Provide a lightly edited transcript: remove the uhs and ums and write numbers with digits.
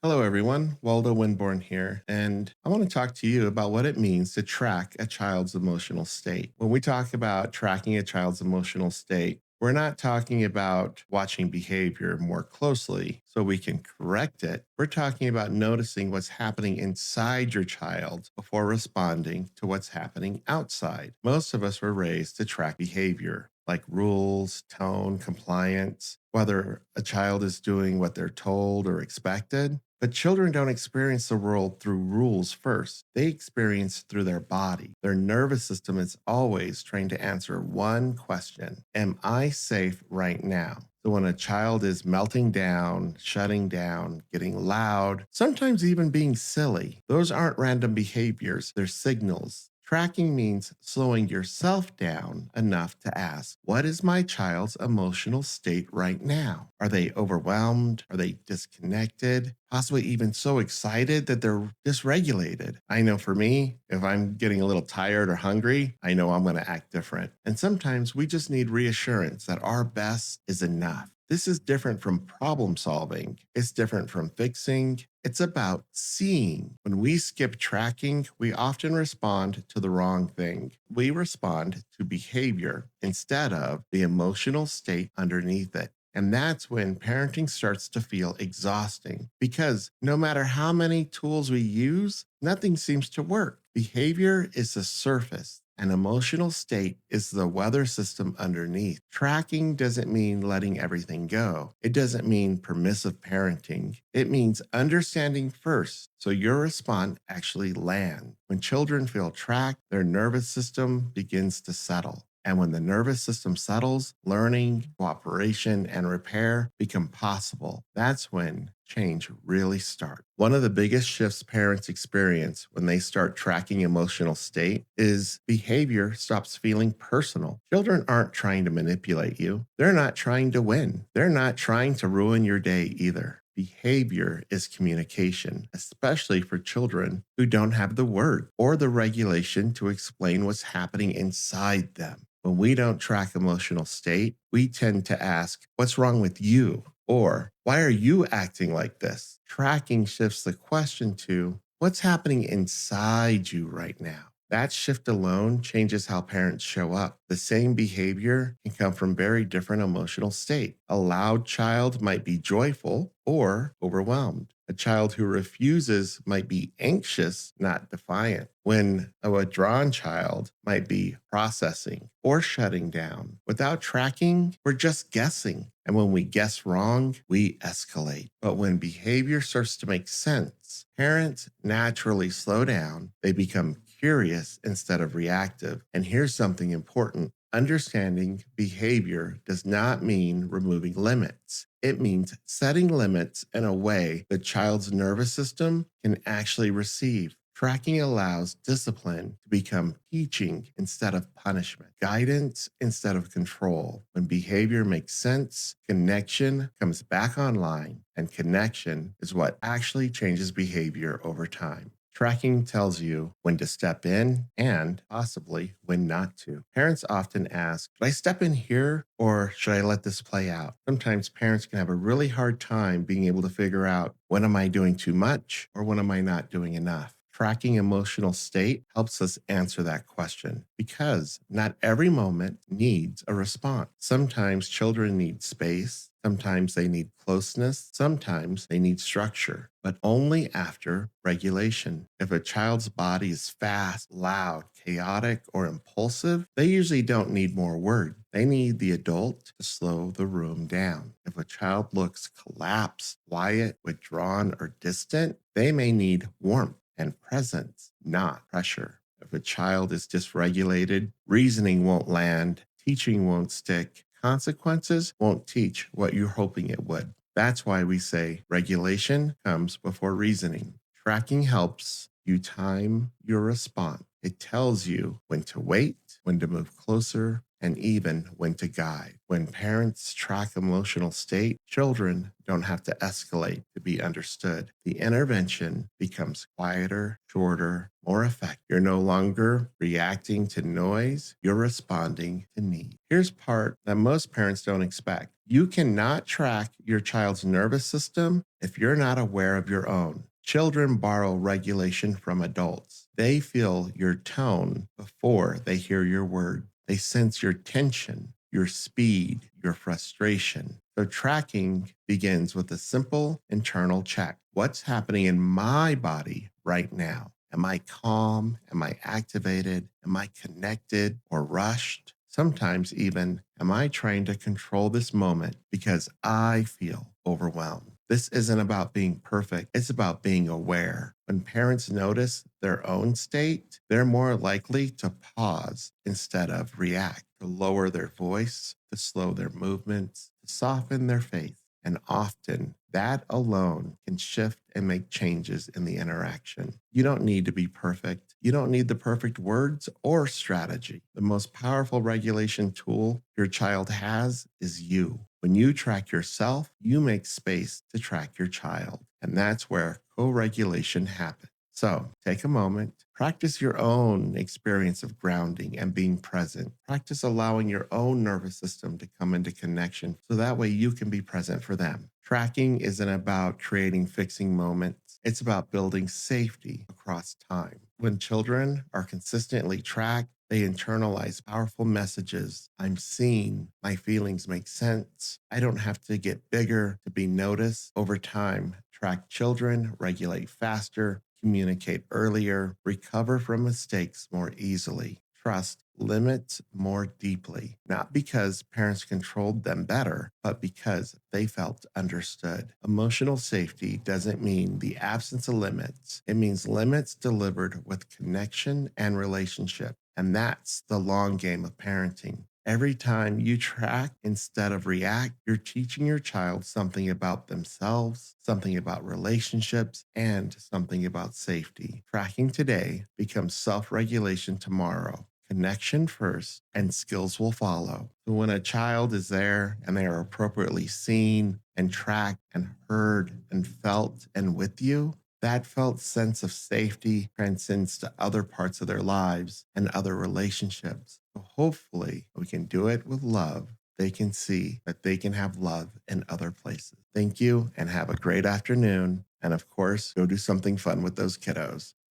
Hello, everyone. Waldo Winborn here, and I want to talk to you about what it means to track a child's emotional state. When we talk about tracking a child's emotional state, we're not talking about watching behavior more closely so we can correct it. We're talking about noticing what's happening inside your child before responding to what's happening outside. Most of us were raised to track behavior like rules, tone, compliance, whether a child is doing what they're told or expected. But children don't experience the world through rules first. They experience through their body. Their nervous system is always trying to answer one question: am I safe right now? So when a child is melting down, shutting down, getting loud, sometimes even being silly, those aren't random behaviors, they're signals. Tracking means slowing yourself down enough to ask, what is my child's emotional state right now? Are they overwhelmed? Are they disconnected? Possibly even so excited that they're dysregulated? I know for me, if I'm getting a little tired or hungry, I know I'm going to act different. And sometimes we just need reassurance that our best is enough. This is different from problem solving. It's different from fixing. It's about seeing. When we skip tracking, we often respond to the wrong thing. We respond to behavior instead of the emotional state underneath it. And that's when parenting starts to feel exhausting because no matter how many tools we use, nothing seems to work. Behavior is the surface. An emotional state is the weather system underneath. Tracking doesn't mean letting everything go. It doesn't mean permissive parenting. It means understanding first so your response actually lands. When children feel tracked, their nervous system begins to settle. And when the nervous system settles, learning, cooperation, and repair become possible. That's when change really starts. One of the biggest shifts parents experience when they start tracking emotional state is behavior stops feeling personal. Children aren't trying to manipulate you. They're not trying to win. They're not trying to ruin your day either. Behavior is communication, especially for children who don't have the word or the regulation to explain what's happening inside them. When we don't track emotional state, we tend to ask, what's wrong with you? Or why are you acting like this? Tracking shifts the question to, what's happening inside you right now? That shift alone changes how parents show up. The same behavior can come from very different emotional state. A loud child might be joyful or overwhelmed. A child who refuses might be anxious, not defiant. When a withdrawn child might be processing or shutting down. Without tracking, we're just guessing. And when we guess wrong, we escalate. But when behavior starts to make sense, parents naturally slow down. They become curious instead of reactive. And here's something important: understanding behavior does not mean removing limits. It means setting limits in a way the child's nervous system can actually receive. Tracking allows discipline to become teaching instead of punishment, guidance instead of control. When behavior makes sense, connection comes back online, and connection is what actually changes behavior over time. Tracking tells you when to step in and possibly when not to. Parents often ask, should I step in here or should I let this play out? Sometimes parents can have a really hard time being able to figure out, when am I doing too much or when am I not doing enough? Tracking emotional state helps us answer that question because not every moment needs a response. Sometimes children need space. Sometimes they need closeness. Sometimes they need structure, but only after regulation. If a child's body is fast, loud, chaotic, or impulsive, they usually don't need more words. They need the adult to slow the room down. If a child looks collapsed, quiet, withdrawn, or distant, they may need warmth and presence, not pressure. If a child is dysregulated, reasoning won't land, teaching won't stick, consequences won't teach what you're hoping it would. That's why we say regulation comes before reasoning. Tracking helps you time your response. It tells you when to wait, when to move closer, and even when to guide. When parents track emotional state, children don't have to escalate to be understood. The intervention becomes quieter, shorter, more effective. You're no longer reacting to noise, you're responding to need. Here's part that most parents don't expect. You cannot track your child's nervous system if you're not aware of your own. Children borrow regulation from adults. They feel your tone before they hear your word. They sense your tension, your speed, your frustration. So tracking begins with a simple internal check. What's happening in my body right now? Am I calm? Am I activated? Am I connected or rushed? Sometimes even, am I trying to control this moment because I feel overwhelmed? This isn't about being perfect. It's about being aware. When parents notice their own state, they're more likely to pause instead of react, to lower their voice, to slow their movements, to soften their face. And often that alone can shift and make changes in the interaction. You don't need to be perfect. You don't need the perfect words or strategy. The most powerful regulation tool your child has is you. When you track yourself, you make space to track your child. And that's where co regulation happens. So take a moment, practice your own experience of grounding and being present. Practice allowing your own nervous system to come into connection so that way you can be present for them. Tracking isn't about creating fixing moments, it's about building safety across time. When children are consistently tracked, they internalize powerful messages. I'm seen. My feelings make sense. I don't have to get bigger to be noticed. Over time, track children, regulate faster, communicate earlier, recover from mistakes more easily, trust limits more deeply, not because parents controlled them better, but because they felt understood. Emotional safety doesn't mean the absence of limits. It means limits delivered with connection and relationship. And that's the long game of parenting. Every time you track instead of react, you're teaching your child something about themselves, something about relationships, and something about safety. Tracking today becomes self regulation tomorrow. Connection first, and skills will follow. So when a child is there and they are appropriately seen and tracked and heard and felt and with you, that felt sense of safety transcends to other parts of their lives and other relationships. So hopefully, we can do it with love. They can see that they can have love in other places. Thank you and have a great afternoon. And of course, go do something fun with those kiddos.